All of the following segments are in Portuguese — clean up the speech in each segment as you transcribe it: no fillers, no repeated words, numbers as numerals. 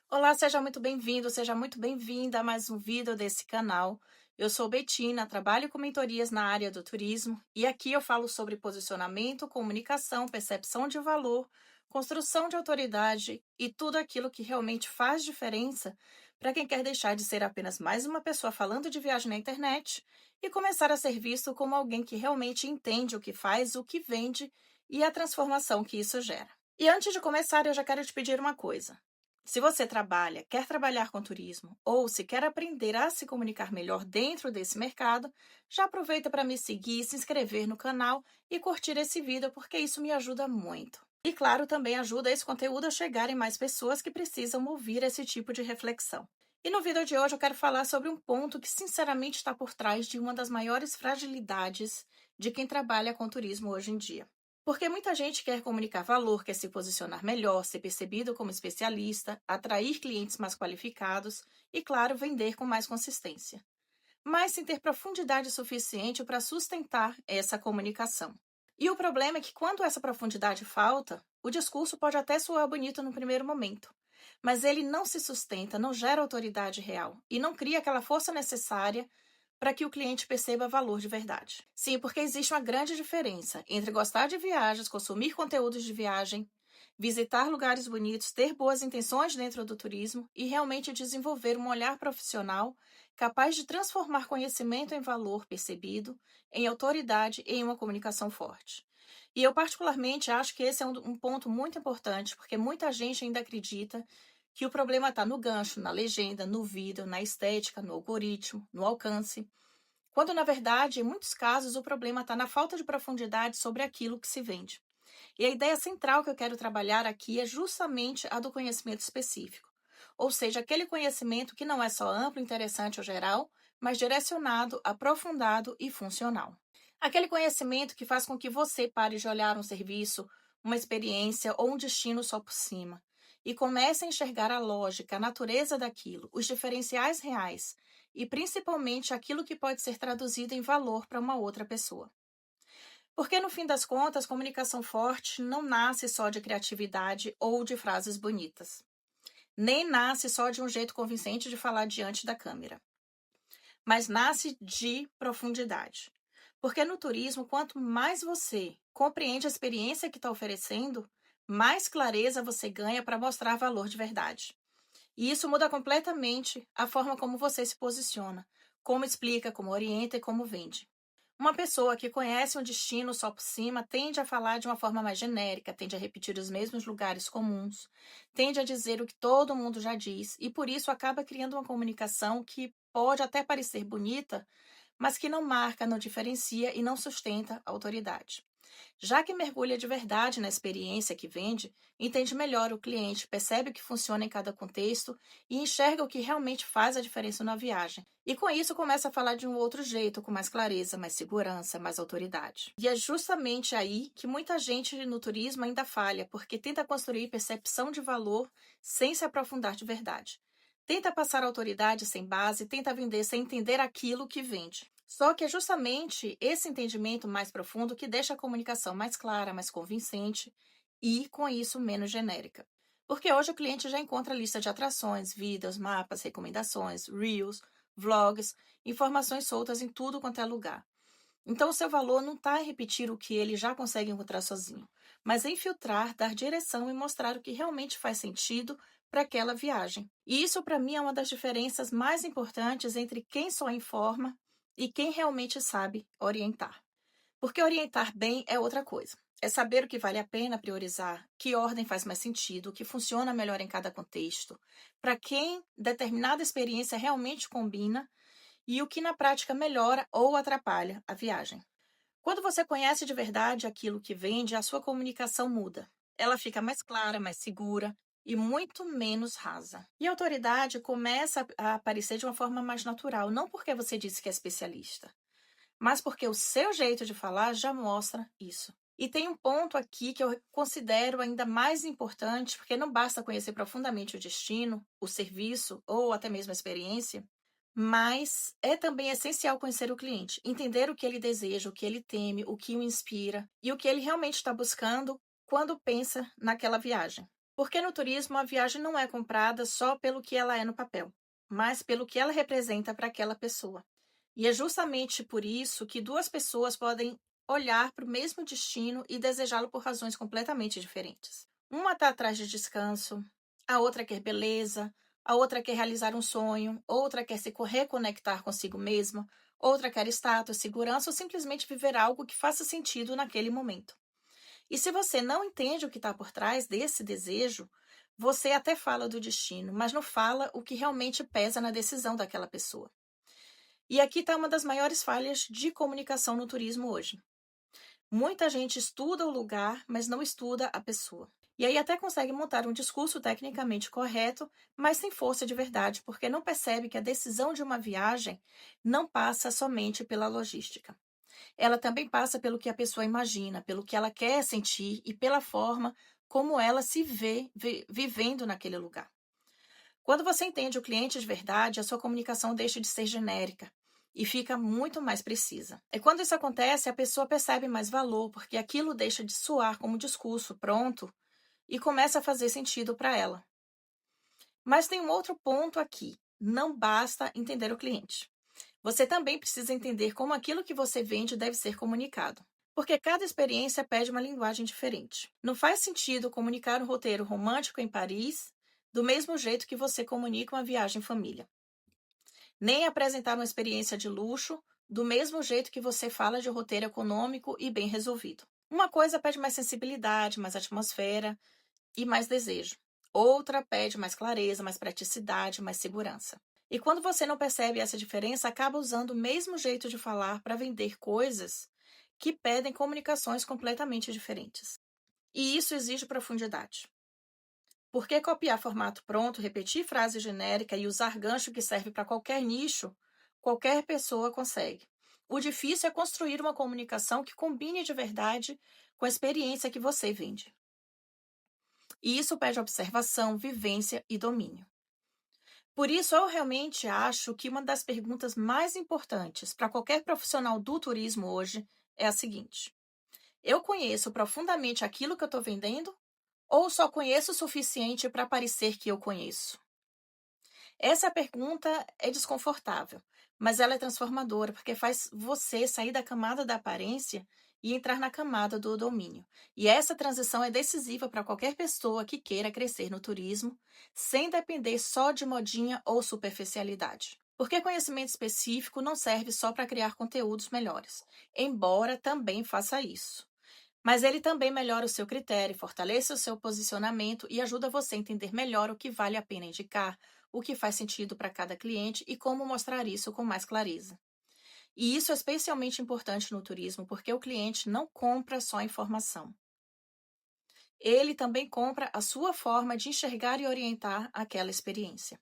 Olá, seja muito bem-vindo, seja muito bem-vinda a mais um vídeo desse canal. Eu sou Betina, trabalho com mentorias na área do turismo e aqui eu falo sobre posicionamento, comunicação, percepção de valor, construção de autoridade e tudo aquilo que realmente faz diferença para quem quer deixar de ser apenas mais uma pessoa falando de viagem na internet e começar a ser visto como alguém que realmente entende o que faz, o que vende e a transformação que isso gera. E antes de começar, eu já quero te pedir uma coisa. Se você trabalha, quer trabalhar com turismo ou se quer aprender a se comunicar melhor dentro desse mercado, já aproveita para me seguir, se inscrever no canal e curtir esse vídeo, porque isso me ajuda muito. E claro, também ajuda esse conteúdo a chegar em mais pessoas que precisam ouvir esse tipo de reflexão. E no vídeo de hoje eu quero falar sobre um ponto que sinceramente está por trás de uma das maiores fragilidades de quem trabalha com turismo hoje em dia. Porque muita gente quer comunicar valor, quer se posicionar melhor, ser percebido como especialista, atrair clientes mais qualificados e, claro, vender com mais consistência, mas sem ter profundidade suficiente para sustentar essa comunicação. E o problema é que quando essa profundidade falta, o discurso pode até soar bonito no primeiro momento, mas ele não se sustenta, não gera autoridade real e não cria aquela força necessária para que o cliente perceba valor de verdade. Sim, porque existe uma grande diferença entre gostar de viagens, consumir conteúdos de viagem, visitar lugares bonitos, ter boas intenções dentro do turismo e realmente desenvolver um olhar profissional capaz de transformar conhecimento em valor percebido, em autoridade e em uma comunicação forte. E eu, particularmente, acho que esse é um ponto muito importante, porque muita gente ainda acredita que o problema está no gancho, na legenda, no vídeo, na estética, no algoritmo, no alcance, quando, na verdade, em muitos casos, o problema está na falta de profundidade sobre aquilo que se vende. E a ideia central que eu quero trabalhar aqui é justamente a do conhecimento específico. Ou seja, aquele conhecimento que não é só amplo, interessante ou geral, mas direcionado, aprofundado e funcional. Aquele conhecimento que faz com que você pare de olhar um serviço, uma experiência ou um destino só por cima e comece a enxergar a lógica, a natureza daquilo, os diferenciais reais e principalmente aquilo que pode ser traduzido em valor para uma outra pessoa. Porque no fim das contas, comunicação forte não nasce só de criatividade ou de frases bonitas. Nem nasce só de um jeito convincente de falar diante da câmera, mas nasce de profundidade. Porque no turismo, quanto mais você compreende a experiência que está oferecendo, mais clareza você ganha para mostrar valor de verdade. E isso muda completamente a forma como você se posiciona, como explica, como orienta e como vende. Uma pessoa que conhece um destino só por cima tende a falar de uma forma mais genérica, tende a repetir os mesmos lugares comuns, tende a dizer o que todo mundo já diz e por isso acaba criando uma comunicação que pode até parecer bonita, mas que não marca, não diferencia e não sustenta a autoridade. Já que mergulha de verdade na experiência que vende, entende melhor o cliente, percebe o que funciona em cada contexto e enxerga o que realmente faz a diferença na viagem. E com isso começa a falar de um outro jeito, com mais clareza, mais segurança, mais autoridade. E é justamente aí que muita gente no turismo ainda falha, porque tenta construir percepção de valor sem se aprofundar de verdade. Tenta passar autoridade sem base, tenta vender sem entender aquilo que vende. Só que é justamente esse entendimento mais profundo que deixa a comunicação mais clara, mais convincente e, com isso, menos genérica. Porque hoje o cliente já encontra lista de atrações, vídeos, mapas, recomendações, reels, vlogs, informações soltas em tudo quanto é lugar. Então, o seu valor não está em repetir o que ele já consegue encontrar sozinho, mas em filtrar, dar direção e mostrar o que realmente faz sentido para aquela viagem. E isso, para mim, é uma das diferenças mais importantes entre quem só informa e quem realmente sabe orientar. Porque orientar bem é outra coisa. É saber o que vale a pena priorizar, que ordem faz mais sentido, o que funciona melhor em cada contexto, para quem determinada experiência realmente combina e o que na prática melhora ou atrapalha a viagem. Quando você conhece de verdade aquilo que vende, a sua comunicação muda. Ela fica mais clara, mais segura e muito menos rasa. E a autoridade começa a aparecer de uma forma mais natural, não porque você disse que é especialista, mas porque o seu jeito de falar já mostra isso. E tem um ponto aqui que eu considero ainda mais importante, porque não basta conhecer profundamente o destino, o serviço ou até mesmo a experiência, mas é também essencial conhecer o cliente, entender o que ele deseja, o que ele teme, o que o inspira e o que ele realmente está buscando quando pensa naquela viagem. Porque no turismo a viagem não é comprada só pelo que ela é no papel, mas pelo que ela representa para aquela pessoa. E é justamente por isso que duas pessoas podem olhar para o mesmo destino e desejá-lo por razões completamente diferentes. Uma está atrás de descanso, a outra quer beleza, a outra quer realizar um sonho, outra quer se reconectar consigo mesma, outra quer status, segurança ou simplesmente viver algo que faça sentido naquele momento. E se você não entende o que está por trás desse desejo, você até fala do destino, mas não fala o que realmente pesa na decisão daquela pessoa. E aqui está uma das maiores falhas de comunicação no turismo hoje. Muita gente estuda o lugar, mas não estuda a pessoa. E aí até consegue montar um discurso tecnicamente correto, mas sem força de verdade, porque não percebe que a decisão de uma viagem não passa somente pela logística. Ela também passa pelo que a pessoa imagina, pelo que ela quer sentir e pela forma como ela se vê vivendo naquele lugar. Quando você entende o cliente de verdade, a sua comunicação deixa de ser genérica e fica muito mais precisa. E quando isso acontece, a pessoa percebe mais valor, porque aquilo deixa de soar como um discurso pronto e começa a fazer sentido para ela. Mas tem um outro ponto aqui: não basta entender o cliente. Você também precisa entender como aquilo que você vende deve ser comunicado. Porque cada experiência pede uma linguagem diferente. Não faz sentido comunicar um roteiro romântico em Paris do mesmo jeito que você comunica uma viagem em família. Nem apresentar uma experiência de luxo do mesmo jeito que você fala de um roteiro econômico e bem resolvido. Uma coisa pede mais sensibilidade, mais atmosfera e mais desejo. Outra pede mais clareza, mais praticidade, mais segurança. E quando você não percebe essa diferença, acaba usando o mesmo jeito de falar para vender coisas que pedem comunicações completamente diferentes. E isso exige profundidade. Porque copiar formato pronto, repetir frase genérica e usar gancho que serve para qualquer nicho, qualquer pessoa consegue. O difícil é construir uma comunicação que combine de verdade com a experiência que você vende. E isso pede observação, vivência e domínio. Por isso, eu realmente acho que uma das perguntas mais importantes para qualquer profissional do turismo hoje é a seguinte: eu conheço profundamente aquilo que eu estou vendendo ou só conheço o suficiente para parecer que eu conheço? Essa pergunta é desconfortável, mas ela é transformadora porque faz você sair da camada da aparência e entrar na camada do domínio. E essa transição é decisiva para qualquer pessoa que queira crescer no turismo, sem depender só de modinha ou superficialidade. Porque conhecimento específico não serve só para criar conteúdos melhores, embora também faça isso. Mas ele também melhora o seu critério, fortalece o seu posicionamento e ajuda você a entender melhor o que vale a pena indicar, o que faz sentido para cada cliente e como mostrar isso com mais clareza. E isso é especialmente importante no turismo, porque o cliente não compra só informação. Ele também compra a sua forma de enxergar e orientar aquela experiência.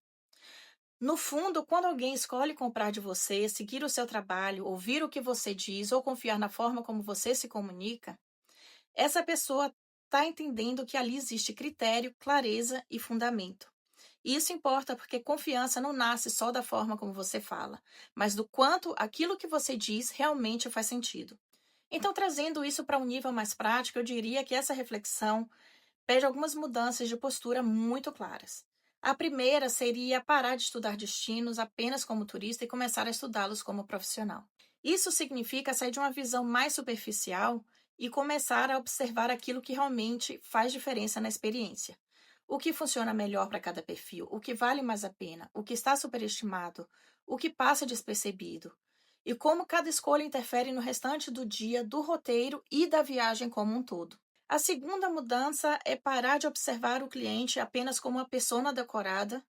No fundo, quando alguém escolhe comprar de você, seguir o seu trabalho, ouvir o que você diz ou confiar na forma como você se comunica, essa pessoa está entendendo que ali existe critério, clareza e fundamento. E isso importa porque confiança não nasce só da forma como você fala, mas do quanto aquilo que você diz realmente faz sentido. Então, trazendo isso para um nível mais prático, eu diria que essa reflexão pede algumas mudanças de postura muito claras. A primeira seria parar de estudar destinos apenas como turista e começar a estudá-los como profissional. Isso significa sair de uma visão mais superficial e começar a observar aquilo que realmente faz diferença na experiência. O que funciona melhor para cada perfil, o que vale mais a pena, o que está superestimado, o que passa despercebido, e como cada escolha interfere no restante do dia, do roteiro e da viagem como um todo. A segunda mudança é parar de observar o cliente apenas como uma persona decorada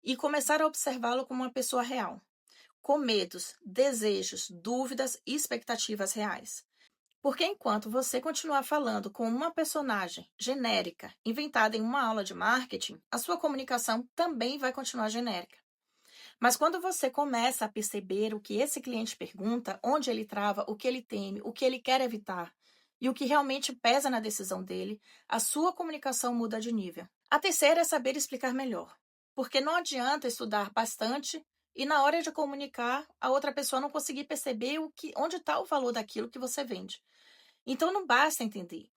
e começar a observá-lo como uma pessoa real, com medos, desejos, dúvidas e expectativas reais. Porque enquanto você continuar falando com uma personagem genérica, inventada em uma aula de marketing, a sua comunicação também vai continuar genérica. Mas quando você começa a perceber o que esse cliente pergunta, onde ele trava, o que ele teme, o que ele quer evitar e o que realmente pesa na decisão dele, a sua comunicação muda de nível. A terceira é saber explicar melhor. Porque não adianta estudar bastante e na hora de comunicar, a outra pessoa não conseguir perceber onde está o valor daquilo que você vende. Então não basta entender.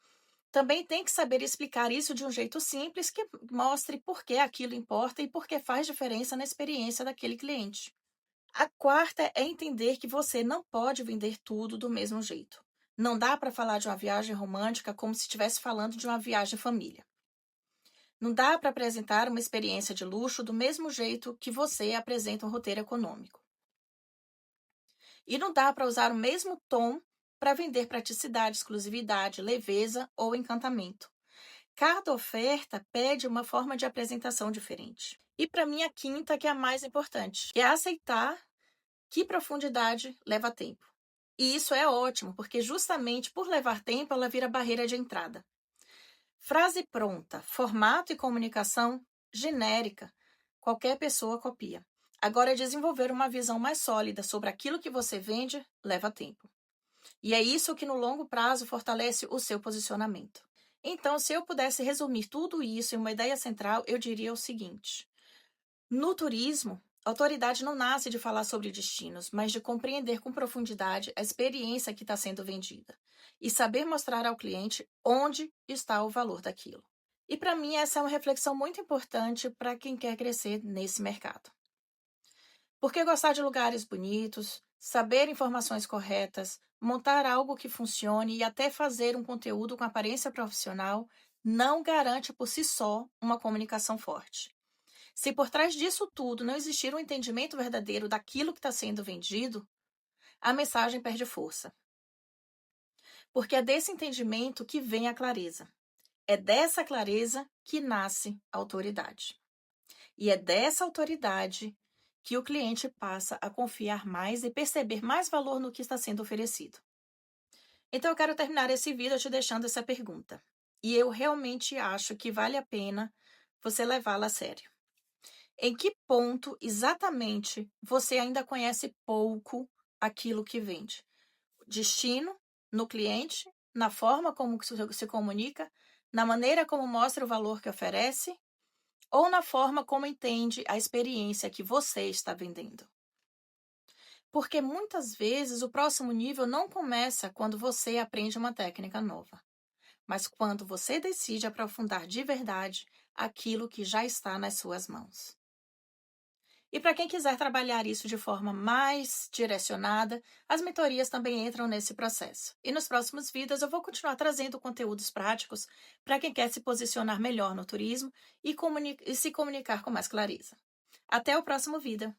Também tem que saber explicar isso de um jeito simples que mostre por que aquilo importa e por que faz diferença na experiência daquele cliente. A quarta é entender que você não pode vender tudo do mesmo jeito. Não dá para falar de uma viagem romântica como se estivesse falando de uma viagem família. Não dá para apresentar uma experiência de luxo do mesmo jeito que você apresenta um roteiro econômico. E não dá para usar o mesmo tom para vender praticidade, exclusividade, leveza ou encantamento. Cada oferta pede uma forma de apresentação diferente. E para mim, a quinta, que é a mais importante, é aceitar que profundidade leva tempo. E isso é ótimo, porque justamente por levar tempo, ela vira barreira de entrada. Frase pronta, formato e comunicação genérica, qualquer pessoa copia. Agora, desenvolver uma visão mais sólida sobre aquilo que você vende leva tempo. E é isso que no longo prazo fortalece o seu posicionamento. Então, se eu pudesse resumir tudo isso em uma ideia central, eu diria o seguinte: no turismo, a autoridade não nasce de falar sobre destinos, mas de compreender com profundidade a experiência que está sendo vendida e saber mostrar ao cliente onde está o valor daquilo. E para mim, essa é uma reflexão muito importante para quem quer crescer nesse mercado. Porque gostar de lugares bonitos, saber informações corretas, montar algo que funcione e até fazer um conteúdo com aparência profissional não garante por si só uma comunicação forte. Se por trás disso tudo não existir um entendimento verdadeiro daquilo que está sendo vendido, a mensagem perde força. Porque é desse entendimento que vem a clareza. É dessa clareza que nasce a autoridade. E é dessa autoridade que o cliente passa a confiar mais e perceber mais valor no que está sendo oferecido. Então eu quero terminar esse vídeo te deixando essa pergunta. E eu realmente acho que vale a pena você levá-la a sério. Em que ponto exatamente você ainda conhece pouco aquilo que vende? Destino, no cliente, na forma como se comunica, na maneira como mostra o valor que oferece ou na forma como entende a experiência que você está vendendo. Porque muitas vezes o próximo nível não começa quando você aprende uma técnica nova, mas quando você decide aprofundar de verdade aquilo que já está nas suas mãos. E para quem quiser trabalhar isso de forma mais direcionada, as mentorias também entram nesse processo. E nos próximos vídeos eu vou continuar trazendo conteúdos práticos para quem quer se posicionar melhor no turismo e se comunicar com mais clareza. Até o próximo vídeo!